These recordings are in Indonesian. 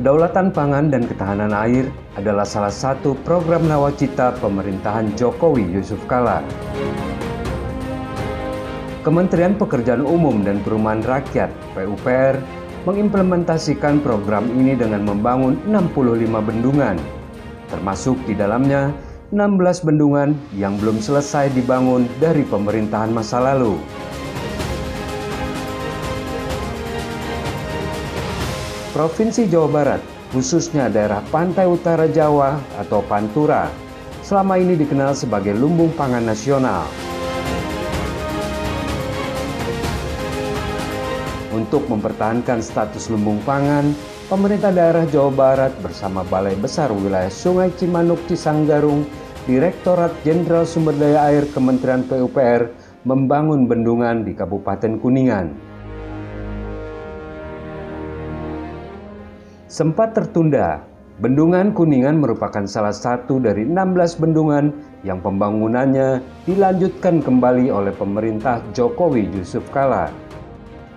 Kedaulatan pangan dan ketahanan air adalah salah satu program nawacita pemerintahan Jokowi Yusuf Kala. Kementerian Pekerjaan Umum dan Perumahan Rakyat (PUPR) mengimplementasikan program ini dengan membangun 65 bendungan, termasuk di dalamnya 16 bendungan yang belum selesai dibangun dari pemerintahan masa lalu. Provinsi Jawa Barat, khususnya daerah Pantai Utara Jawa atau Pantura, selama ini dikenal sebagai lumbung pangan nasional. Untuk mempertahankan status lumbung pangan, pemerintah daerah Jawa Barat bersama Balai Besar Wilayah Sungai Cimanuk Cisanggarung, Direktorat Jenderal Sumber Daya Air Kementerian PUPR membangun bendungan di Kabupaten Kuningan. Sempat tertunda, Bendungan Kuningan merupakan salah satu dari 16 bendungan yang pembangunannya dilanjutkan kembali oleh pemerintah Jokowi Yusuf Kala.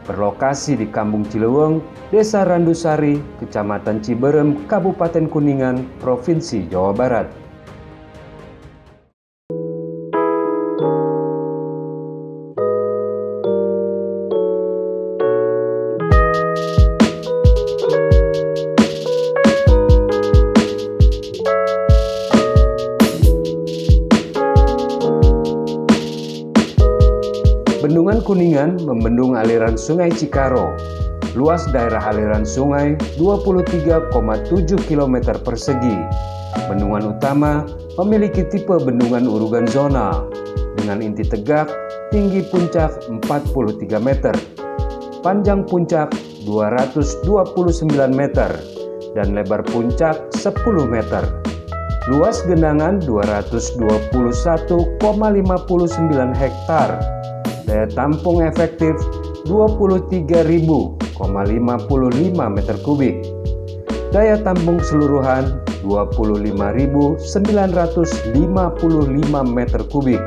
Berlokasi di Kampung Cileweng, Desa Randusari, Kecamatan Ciberem, Kabupaten Kuningan, Provinsi Jawa Barat. Bendungan Kuningan membendung aliran Sungai Cikaro. Luas daerah aliran sungai 23,7 km persegi. Bendungan utama memiliki tipe bendungan urugan zonal dengan inti tegak, tinggi puncak 43 meter, panjang puncak 229 meter, dan lebar puncak 10 meter. Luas genangan 221,59 hektar. Daya tampung efektif 23.055 meter kubik. Daya tampung keseluruhan 25.955 meter kubik.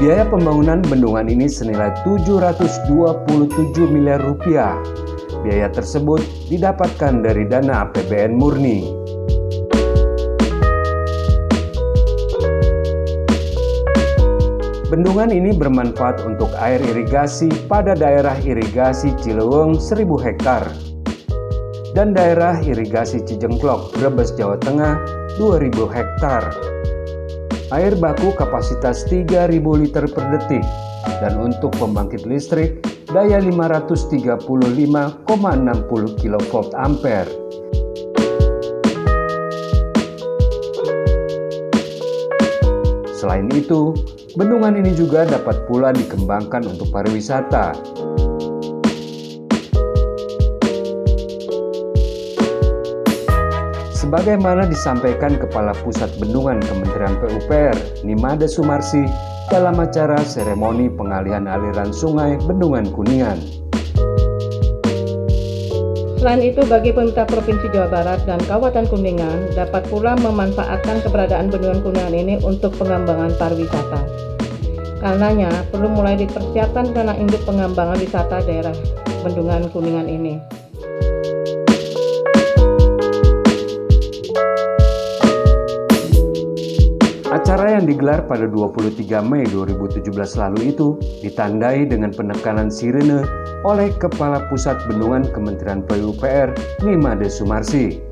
Biaya pembangunan bendungan ini senilai 727 miliar rupiah. Biaya tersebut didapatkan dari dana APBN murni. Bendungan ini bermanfaat untuk air irigasi pada daerah irigasi Cileweng 1.000 hektar dan daerah irigasi Cijengklok, Brebes, Jawa Tengah 2.000 hektar. Air baku kapasitas 3.000 liter per detik, dan untuk pembangkit listrik daya 535,60 kV ampere. Selain itu, bendungan ini juga dapat pula dikembangkan untuk pariwisata. Sebagaimana disampaikan Kepala Pusat Bendungan Kementerian PUPR, Nimade Sumarsi, dalam acara seremoni pengalihan aliran sungai Bendungan Kuningan. Selain itu, bagi pemerintah Provinsi Jawa Barat dan Kabupaten Kuningan dapat pula memanfaatkan keberadaan Bendungan Kuningan ini untuk pengembangan pariwisata. Karenanya, perlu mulai dipersiapkan dana induk pengembangan wisata daerah Bendungan Kuningan ini. Acara yang digelar pada 23 Mei 2017 lalu itu ditandai dengan penekanan sirene oleh Kepala Pusat Bendungan Kementerian PUPR, Nimade Sumarsi.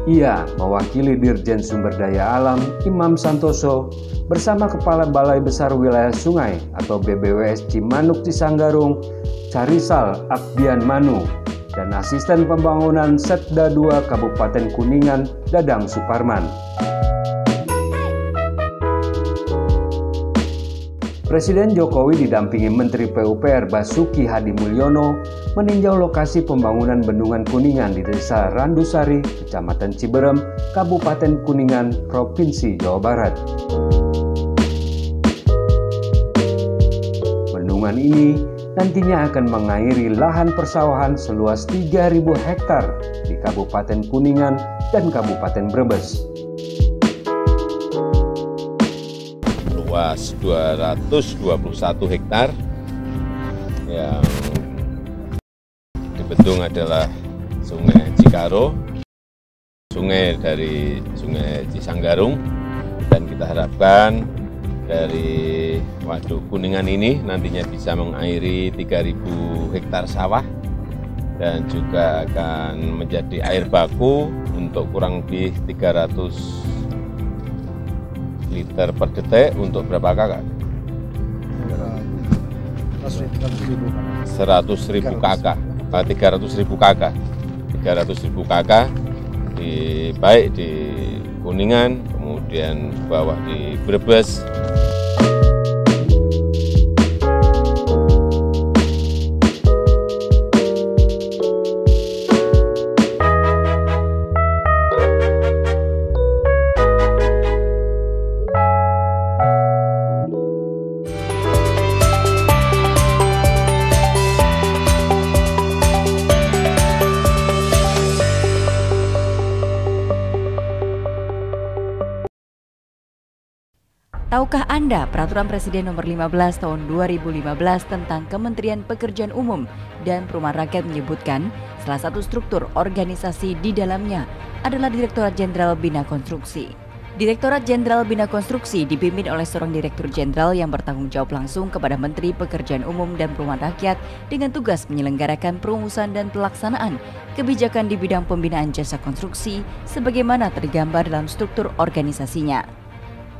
Ia mewakili Dirjen Sumber Daya Alam Imam Santoso bersama Kepala Balai Besar Wilayah Sungai atau BBWS Cimanuk Cisanggarung, Carisal Akbian Manu, dan Asisten Pembangunan Setda 2 Kabupaten Kuningan, Dadang Suparman. Presiden Jokowi didampingi Menteri PUPR Basuki Hadi Mulyono meninjau lokasi pembangunan Bendungan Kuningan di Desa Randusari, Kecamatan Ciberem, Kabupaten Kuningan, Provinsi Jawa Barat. bendungan ini nantinya akan mengairi lahan persawahan seluas 3.000 hektar di Kabupaten Kuningan dan Kabupaten Brebes. Luas 221 hektar yang dibendung adalah Sungai Cikaro, sungai dari Sungai Cisanggarung, dan kita harapkan dari Waduk Kuningan ini nantinya bisa mengairi 3.000 hektar sawah dan juga akan menjadi air baku untuk kurang lebih 300 liter per detik untuk berapa kakak? 100.000 kakak, 300.000 kakak, 300.000 kakak baik di Kuningan, kemudian bawah di Brebes. Tahukah Anda Peraturan Presiden Nomor 15 Tahun 2015 tentang Kementerian Pekerjaan Umum dan Perumahan Rakyat menyebutkan salah satu struktur organisasi di dalamnya adalah Direktorat Jenderal Bina Konstruksi. Direktorat Jenderal Bina Konstruksi dipimpin oleh seorang Direktur Jenderal yang bertanggung jawab langsung kepada Menteri Pekerjaan Umum dan Perumahan Rakyat dengan tugas menyelenggarakan perumusan dan pelaksanaan kebijakan di bidang pembinaan jasa konstruksi sebagaimana tergambar dalam struktur organisasinya.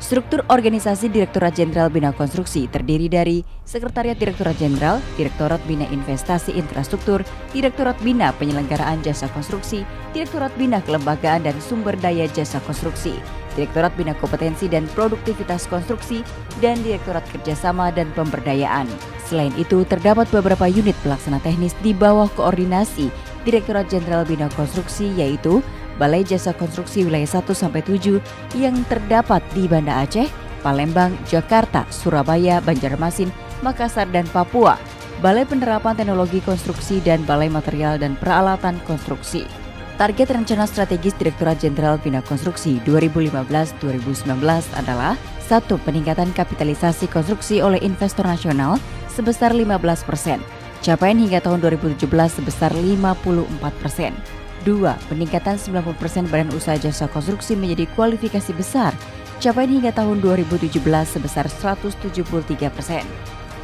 Struktur organisasi Direktorat Jenderal Bina Konstruksi terdiri dari Sekretariat Direktorat Jenderal, Direktorat Bina Investasi Infrastruktur, Direktorat Bina Penyelenggaraan Jasa Konstruksi, Direktorat Bina Kelembagaan dan Sumber Daya Jasa Konstruksi, Direktorat Bina Kompetensi dan Produktivitas Konstruksi, dan Direktorat Kerjasama dan Pemberdayaan. Selain itu, terdapat beberapa unit pelaksana teknis di bawah koordinasi Direktorat Jenderal Bina Konstruksi, yaitu Balai Jasa Konstruksi Wilayah 1-7 yang terdapat di Banda Aceh, Palembang, Jakarta, Surabaya, Banjarmasin, Makassar, dan Papua, Balai Penerapan Teknologi Konstruksi, dan Balai Material dan Peralatan Konstruksi. Target rencana strategis Direktorat Jenderal Bina Konstruksi 2015-2019 adalah 1. Peningkatan kapitalisasi konstruksi oleh investor nasional sebesar 15%, capaian hingga tahun 2017 sebesar 54%. 2. Peningkatan 90% badan usaha jasa konstruksi menjadi kualifikasi besar, capaian hingga tahun 2017 sebesar 173%.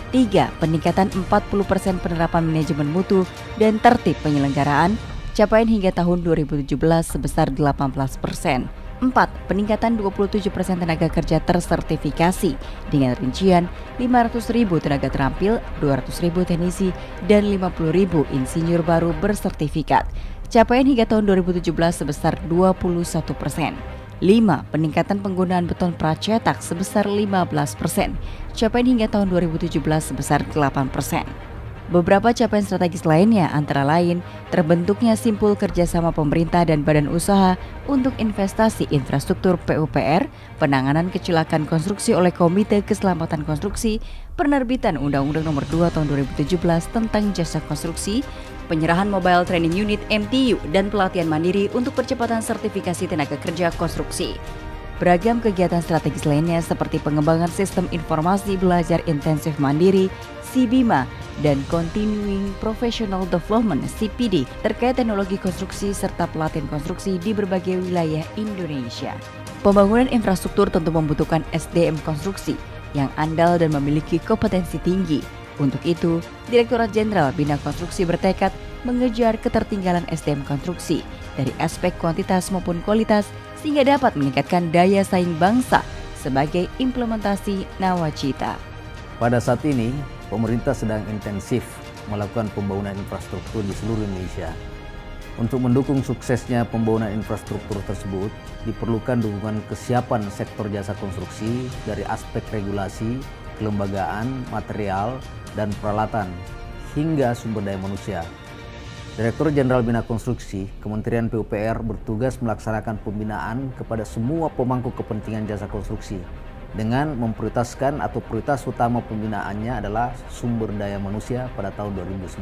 3. Peningkatan 40% penerapan manajemen mutu dan tertib penyelenggaraan, capaian hingga tahun 2017 sebesar 18%. 4. Peningkatan 27% tenaga kerja tersertifikasi dengan rincian 500.000 tenaga terampil, 200.000 teknisi, dan 50.000 insinyur baru bersertifikat. Capaian hingga tahun 2017 sebesar 21%. 5. Peningkatan penggunaan beton pracetak sebesar 15%. Capaian hingga tahun 2017 sebesar 8%. Beberapa capaian strategis lainnya antara lain terbentuknya simpul kerjasama pemerintah dan badan usaha untuk investasi infrastruktur PUPR, penanganan kecelakaan konstruksi oleh Komite Keselamatan Konstruksi, penerbitan Undang-Undang Nomor 2 Tahun 2017 tentang jasa konstruksi, penyerahan Mobile Training Unit MTU, dan pelatihan mandiri untuk percepatan sertifikasi tenaga kerja konstruksi. Beragam kegiatan strategis lainnya seperti pengembangan sistem informasi belajar intensif mandiri, CBIMA, dan Continuing Professional Development CPD terkait teknologi konstruksi serta pelatihan konstruksi di berbagai wilayah Indonesia. Pembangunan infrastruktur tentu membutuhkan SDM konstruksi yang andal dan memiliki kompetensi tinggi. Untuk itu, Direktorat Jenderal Bina Konstruksi bertekad mengejar ketertinggalan SDM konstruksi dari aspek kuantitas maupun kualitas sehingga dapat meningkatkan daya saing bangsa sebagai implementasi nawacita. Pada saat ini, pemerintah sedang intensif melakukan pembangunan infrastruktur di seluruh Indonesia. Untuk mendukung suksesnya pembangunan infrastruktur tersebut, diperlukan dukungan kesiapan sektor jasa konstruksi dari aspek regulasi, kelembagaan, material, dan peralatan, hingga sumber daya manusia. Direktur Jenderal Bina Konstruksi, Kementerian PUPR bertugas melaksanakan pembinaan kepada semua pemangku kepentingan jasa konstruksi, dengan memprioritaskan atau prioritas utama pembinaannya adalah sumber daya manusia pada tahun 2019.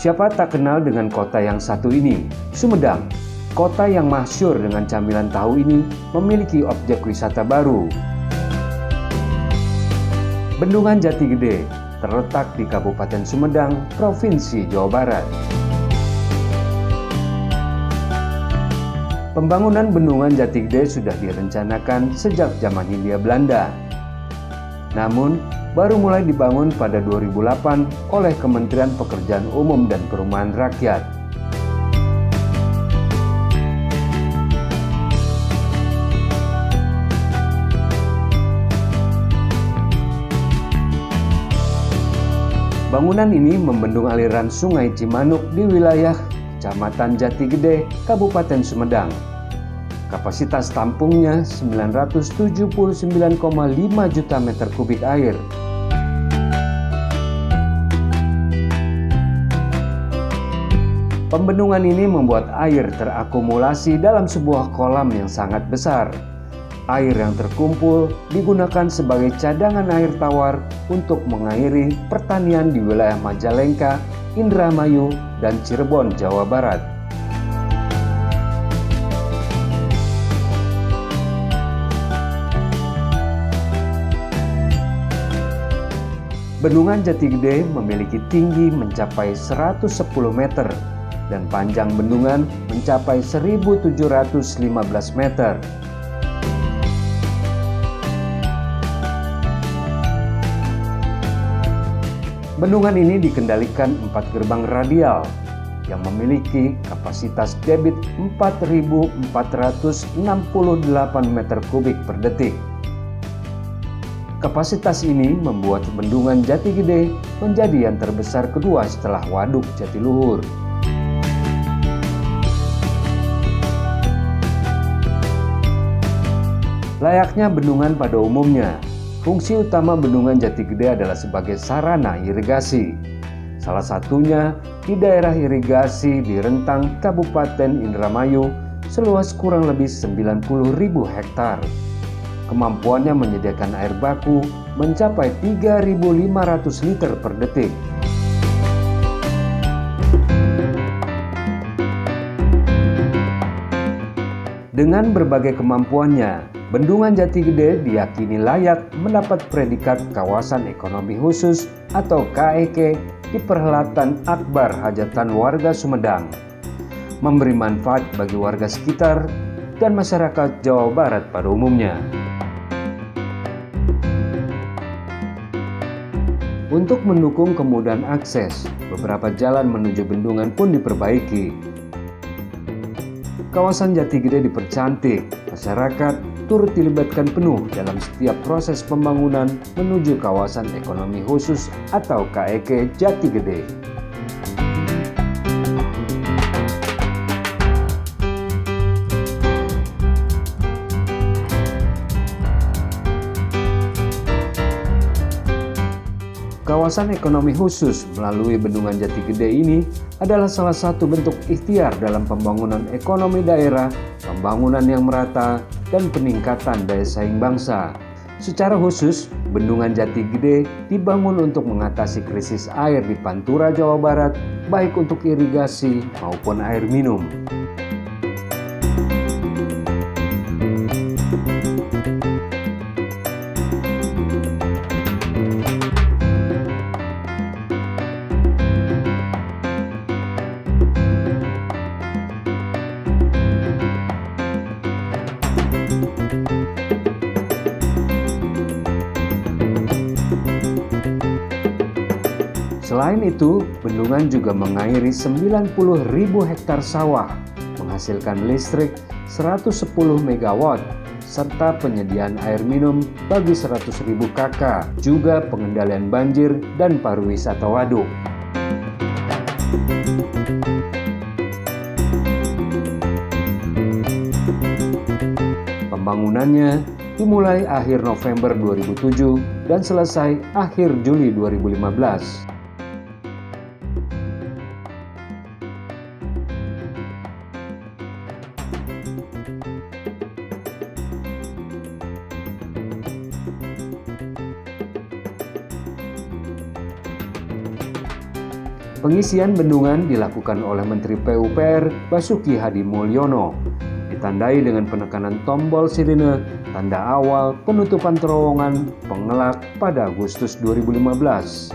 Siapa tak kenal dengan kota yang satu ini, Sumedang. Kota yang masyhur dengan camilan tahu ini memiliki objek wisata baru. Bendungan Jati Gede terletak di Kabupaten Sumedang, Provinsi Jawa Barat. Pembangunan Bendungan Jati Gede sudah direncanakan sejak zaman Hindia Belanda. Namun, baru mulai dibangun pada 2008 oleh Kementerian Pekerjaan Umum dan Perumahan Rakyat. Bangunan ini membendung aliran Sungai Cimanuk di wilayah Kecamatan Jati Gede, Kabupaten Sumedang. Kapasitas tampungnya 979,5 juta meter kubik air. Pembendungan ini membuat air terakumulasi dalam sebuah kolam yang sangat besar. Air yang terkumpul digunakan sebagai cadangan air tawar untuk mengairi pertanian di wilayah Majalengka, Indramayu, dan Cirebon, Jawa Barat. Bendungan Jati Gede memiliki tinggi mencapai 110 meter dan panjang bendungan mencapai 1.715 meter. Bendungan ini dikendalikan 4 gerbang radial yang memiliki kapasitas debit 4.468 meter kubik per detik. Kapasitas ini membuat Bendungan Jati Gede menjadi yang terbesar kedua setelah Waduk Jatiluhur. Layaknya bendungan pada umumnya, fungsi utama Bendungan Jati Gede adalah sebagai sarana irigasi. Salah satunya di daerah irigasi di rentang Kabupaten Indramayu seluas kurang lebih 90.000 hektar. Kemampuannya menyediakan air baku mencapai 3.500 liter per detik. Dengan berbagai kemampuannya, Bendungan Jati Gede diyakini layak mendapat predikat Kawasan Ekonomi Khusus atau KEK di Perhelatan Akbar Hajatan Warga Sumedang, memberi manfaat bagi warga sekitar dan masyarakat Jawa Barat pada umumnya. Untuk mendukung kemudahan akses, beberapa jalan menuju bendungan pun diperbaiki. Kawasan Jati Gede dipercantik, masyarakat turut dilibatkan penuh dalam setiap proses pembangunan menuju kawasan ekonomi khusus atau KEK Jati Gede. Kawasan ekonomi khusus melalui Bendungan Jati Gede ini adalah salah satu bentuk ikhtiar dalam pembangunan ekonomi daerah, pembangunan yang merata, dan peningkatan daya saing bangsa. Secara khusus, Bendungan Jati Gede dibangun untuk mengatasi krisis air di Pantura, Jawa Barat, baik untuk irigasi maupun air minum. Selain itu, bendungan juga mengairi 90.000 hektar sawah, menghasilkan listrik 110 MW, serta penyediaan air minum bagi 100.000 kakak, juga pengendalian banjir dan pariwisata waduk. pembangunannya dimulai akhir November 2007 dan selesai akhir Juli 2015. Pengisian bendungan dilakukan oleh Menteri PUPR Basuki Hadimulyono, ditandai dengan penekanan tombol sirine tanda awal penutupan terowongan pengelak pada Agustus 2015.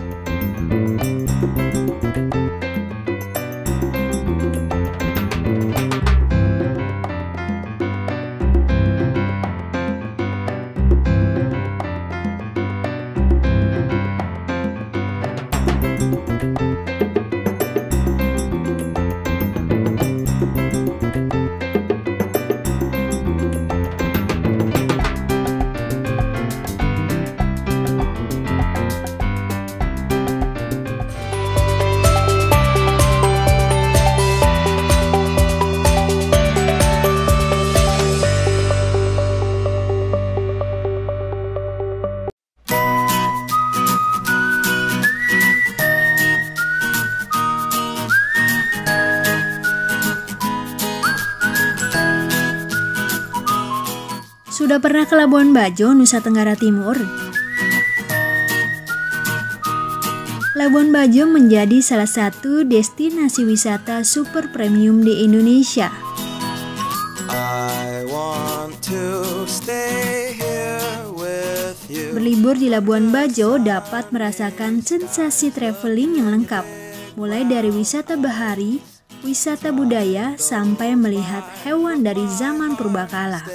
Sudah pernah ke Labuan Bajo, Nusa Tenggara Timur? Labuan Bajo menjadi salah satu destinasi wisata super premium di Indonesia. Berlibur di Labuan Bajo dapat merasakan sensasi traveling yang lengkap, mulai dari wisata bahari, wisata budaya, sampai melihat hewan dari zaman purbakala.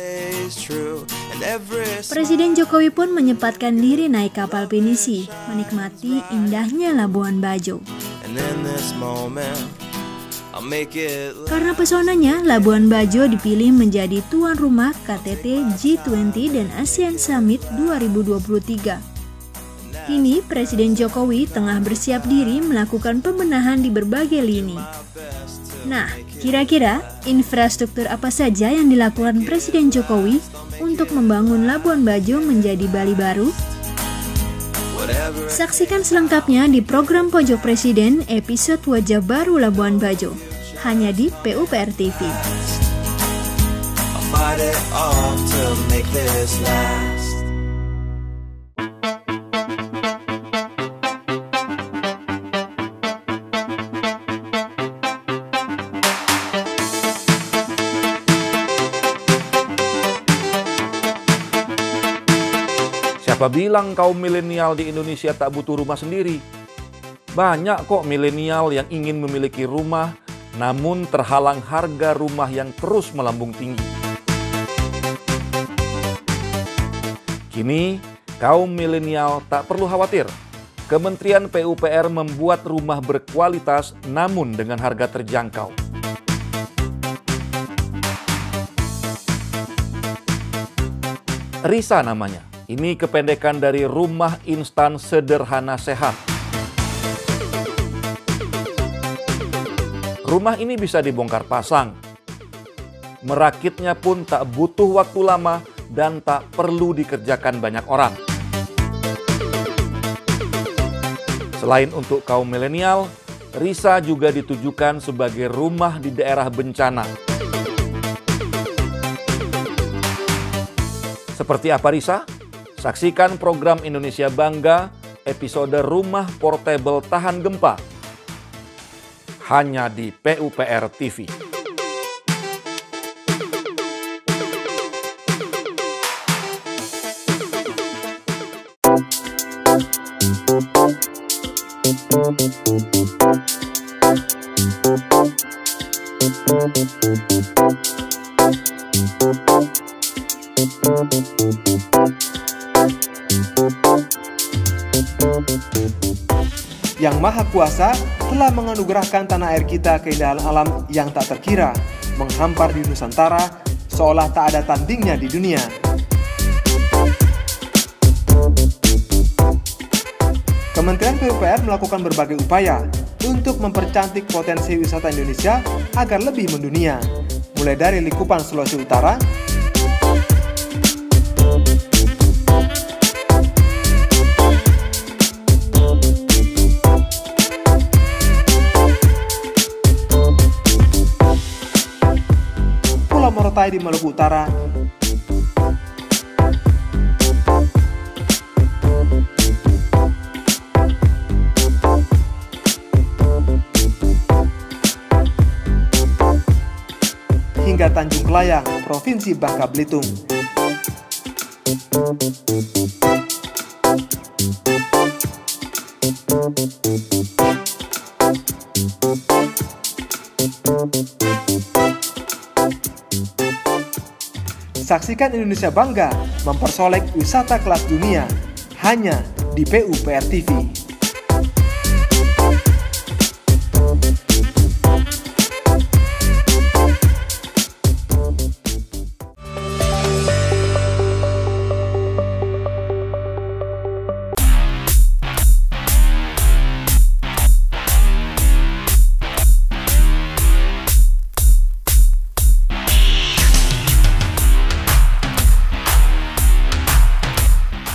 Presiden Jokowi pun menyempatkan diri naik kapal pinisi, menikmati indahnya Labuan Bajo. Karena pesonanya, Labuan Bajo dipilih menjadi tuan rumah KTT G20 dan ASEAN Summit 2023. Kini, Presiden Jokowi tengah bersiap diri melakukan pembenahan di berbagai lini. Nah, kira-kira infrastruktur apa saja yang dilakukan Presiden Jokowi untuk membangun Labuan Bajo menjadi Bali baru? Saksikan selengkapnya di program Pojok Presiden episode Wajah Baru Labuan Bajo, hanya di PUPR TV. Siapa bilang kaum milenial di Indonesia tak butuh rumah sendiri? Banyak kok milenial yang ingin memiliki rumah, namun terhalang harga rumah yang terus melambung tinggi. Kini, kaum milenial tak perlu khawatir. Kementerian PUPR membuat rumah berkualitas namun dengan harga terjangkau. RISA namanya. Ini kependekan dari Rumah Instan Sederhana Sehat. Rumah ini bisa dibongkar pasang. Merakitnya pun tak butuh waktu lama dan tak perlu dikerjakan banyak orang. Selain untuk kaum milenial, RISA juga ditujukan sebagai rumah di daerah bencana. Seperti apa RISA? Saksikan program Indonesia Bangga, episode Rumah Portable Tahan Gempa. Hanya di PUPR TV. Yang Maha Kuasa telah menganugerahkan tanah air kita keindahan alam yang tak terkira, menghampar di Nusantara seolah tak ada tandingnya di dunia. Kementerian PUPR melakukan berbagai upaya untuk mempercantik potensi wisata Indonesia agar lebih mendunia, mulai dari lingkupan Sulawesi Utara, sampai di Maluku Utara. Hingga Tanjung Kelayang, Provinsi Bangka Belitung. Saksikan Indonesia Bangga mempersolek wisata kelas dunia hanya di PUPR TV.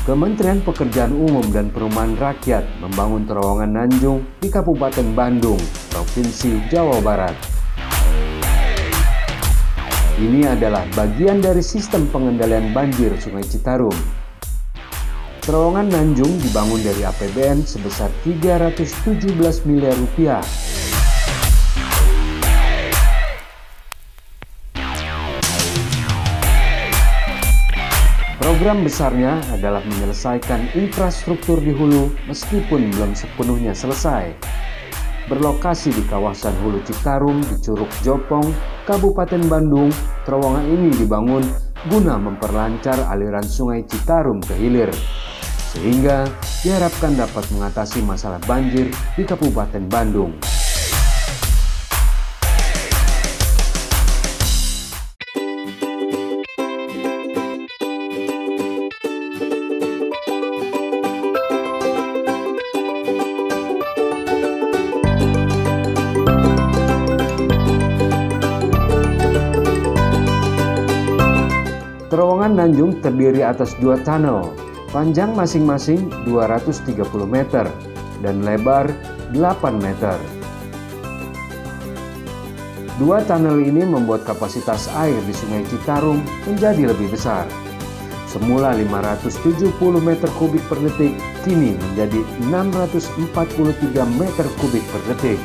Kementerian Pekerjaan Umum dan Perumahan Rakyat membangun terowongan Nanjung di Kabupaten Bandung, Provinsi Jawa Barat. Ini adalah bagian dari sistem pengendalian banjir Sungai Citarum. Terowongan Nanjung dibangun dari APBN sebesar 317 miliar rupiah. Program besarnya adalah menyelesaikan infrastruktur di hulu meskipun belum sepenuhnya selesai. Berlokasi di kawasan Hulu Citarum di Curug Jopong, Kabupaten Bandung, terowongan ini dibangun guna memperlancar aliran Sungai Citarum ke hilir, sehingga diharapkan dapat mengatasi masalah banjir di Kabupaten Bandung. Terowongan Nanjung terdiri atas 2 tunnel, panjang masing-masing 230 meter dan lebar 8 meter. 2 tunnel ini membuat kapasitas air di Sungai Citarum menjadi lebih besar. Semula 570 meter kubik per detik, kini menjadi 643 meter kubik per detik.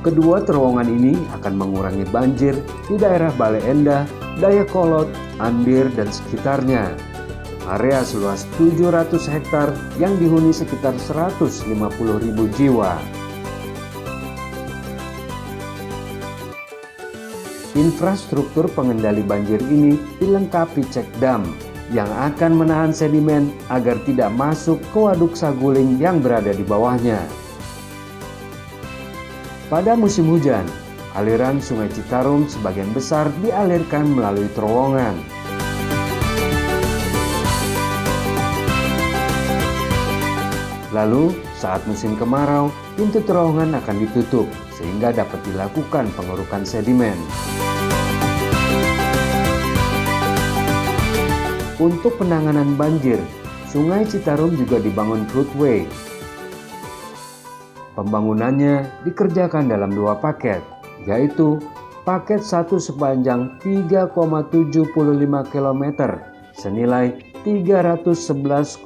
Kedua terowongan ini akan mengurangi banjir di daerah Bale Endah, Dayakolot, Andir, dan sekitarnya. Area seluas 700 hektar yang dihuni sekitar 150.000 jiwa. Infrastruktur pengendali banjir ini dilengkapi cek dam yang akan menahan sedimen agar tidak masuk ke waduk Saguling yang berada di bawahnya. Pada musim hujan, aliran Sungai Citarum sebagian besar dialirkan melalui terowongan. Lalu, saat musim kemarau, pintu terowongan akan ditutup sehingga dapat dilakukan pengerukan sedimen. Untuk penanganan banjir, Sungai Citarum juga dibangun floodway. Pembangunannya dikerjakan dalam 2 paket, yaitu paket 1 sepanjang 3,75 km senilai 311,35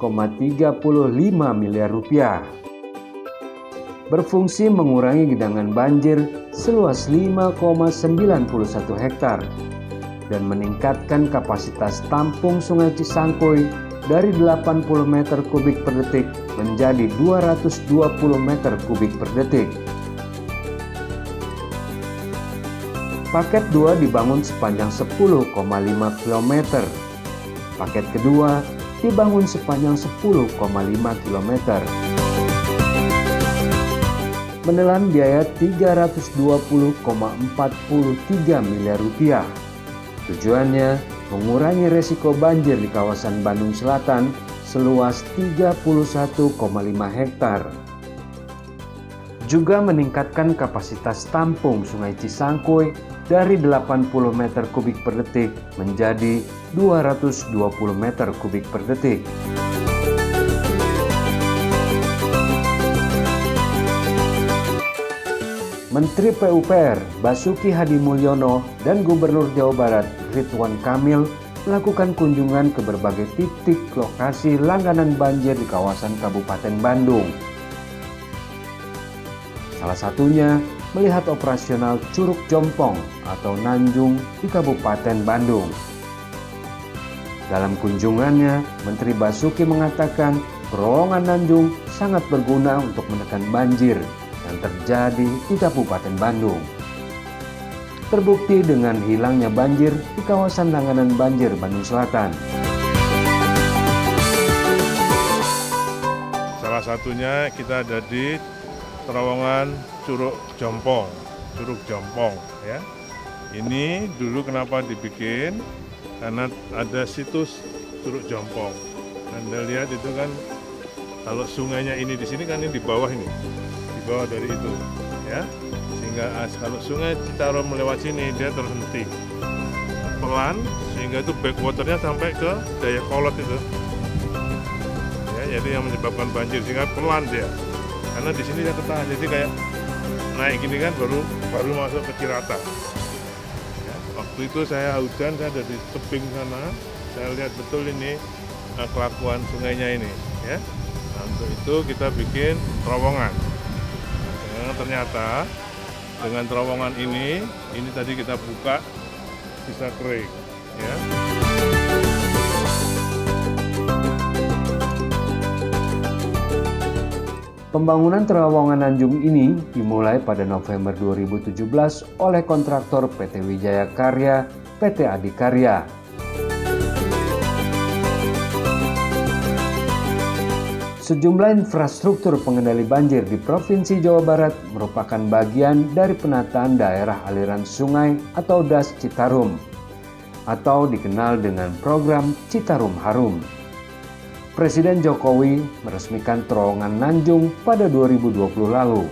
miliar rupiah. Berfungsi mengurangi genangan banjir seluas 5,91 hektar dan meningkatkan kapasitas tampung Sungai Cisangkui dari 80 meter kubik per detik menjadi 220 meter kubik per detik. Paket 2 dibangun sepanjang 10,5 km. Paket kedua dibangun sepanjang 10,5 km. Menelan biaya 320,43 miliar rupiah. Tujuannya mengurangi resiko banjir di kawasan Bandung Selatan seluas 31,5 hektar. Juga meningkatkan kapasitas tampung Sungai Cisangkui dari 80 meter kubik per detik menjadi 220 meter kubik per detik. Menteri PUPR Basuki Hadi Mulyono dan Gubernur Jawa Barat Ridwan Kamil melakukan kunjungan ke berbagai titik lokasi langganan banjir di kawasan Kabupaten Bandung. Salah satunya melihat operasional Curug Jompong atau Nanjung di Kabupaten Bandung. Dalam kunjungannya, Menteri Basuki mengatakan terowongan Nanjung sangat berguna untuk menekan banjir yang terjadi di Kabupaten Bandung. Terbukti dengan hilangnya banjir di kawasan langganan banjir Bandung Selatan. Salah satunya kita ada di terowongan Curug Jompong ya. Ini dulu kenapa dibikin? Karena ada situs Curug Jompong. Anda lihat itu kan, kalau sungainya ini di sini kan ini di bawah ini, di bawah dari itu, ya. Sehingga kalau sungai Citarum melewat sini dia terhenti pelan, sehingga itu backwaternya sampai ke Dayakolot itu. Ya, jadi yang menyebabkan banjir sehingga pelan dia. Karena di sini dia ketahan, jadi kayak naik gini kan baru masuk ke Cirata. Ya, waktu itu saya hujan, saya ada di tebing sana, saya lihat betul ini kelakuan sungainya ini. Ya, nah, untuk itu kita bikin terowongan. Nah, ternyata dengan terowongan ini tadi kita buka bisa kering. Ya. Pembangunan terowongan Nanjung ini dimulai pada November 2017 oleh kontraktor PT Wijaya Karya, PT Adikarya. Sejumlah infrastruktur pengendali banjir di Provinsi Jawa Barat merupakan bagian dari penataan daerah aliran sungai atau DAS Citarum, atau dikenal dengan program Citarum Harum. Presiden Jokowi meresmikan terowongan Nanjung pada 2020 lalu.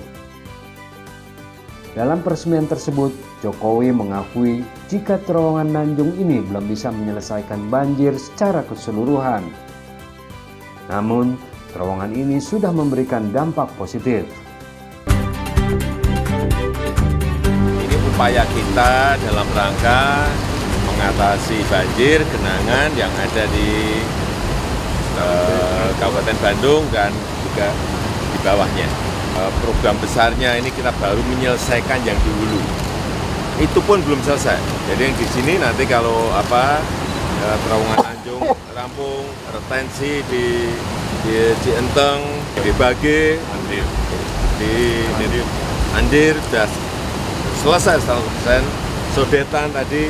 Dalam peresmian tersebut, Jokowi mengakui jika terowongan Nanjung ini belum bisa menyelesaikan banjir secara keseluruhan. Namun, terowongan ini sudah memberikan dampak positif. Ini upaya kita dalam rangka mengatasi banjir genangan yang ada di Kabupaten Bandung dan juga di bawahnya. Program besarnya ini kita baru menyelesaikan yang di hulu. Itu pun belum selesai. Jadi yang di sini nanti kalau terowongan Nanjung rampung, retensi di Cienteng, di Bage, di Andir sudah selesai 100%. Sodetan tadi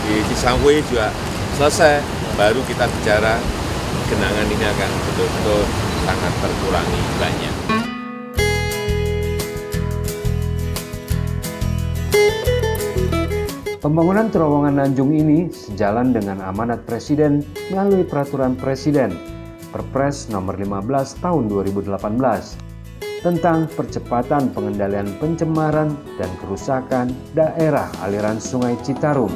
di Cisangkui juga selesai. Baru kita bicara genangan ini akan betul-betul sangat terkurangi banyak. Pembangunan terowongan Nanjung ini sejalan dengan amanat Presiden melalui Peraturan Presiden Perpres Nomor 15 Tahun 2018 tentang percepatan pengendalian pencemaran dan kerusakan daerah aliran Sungai Citarum.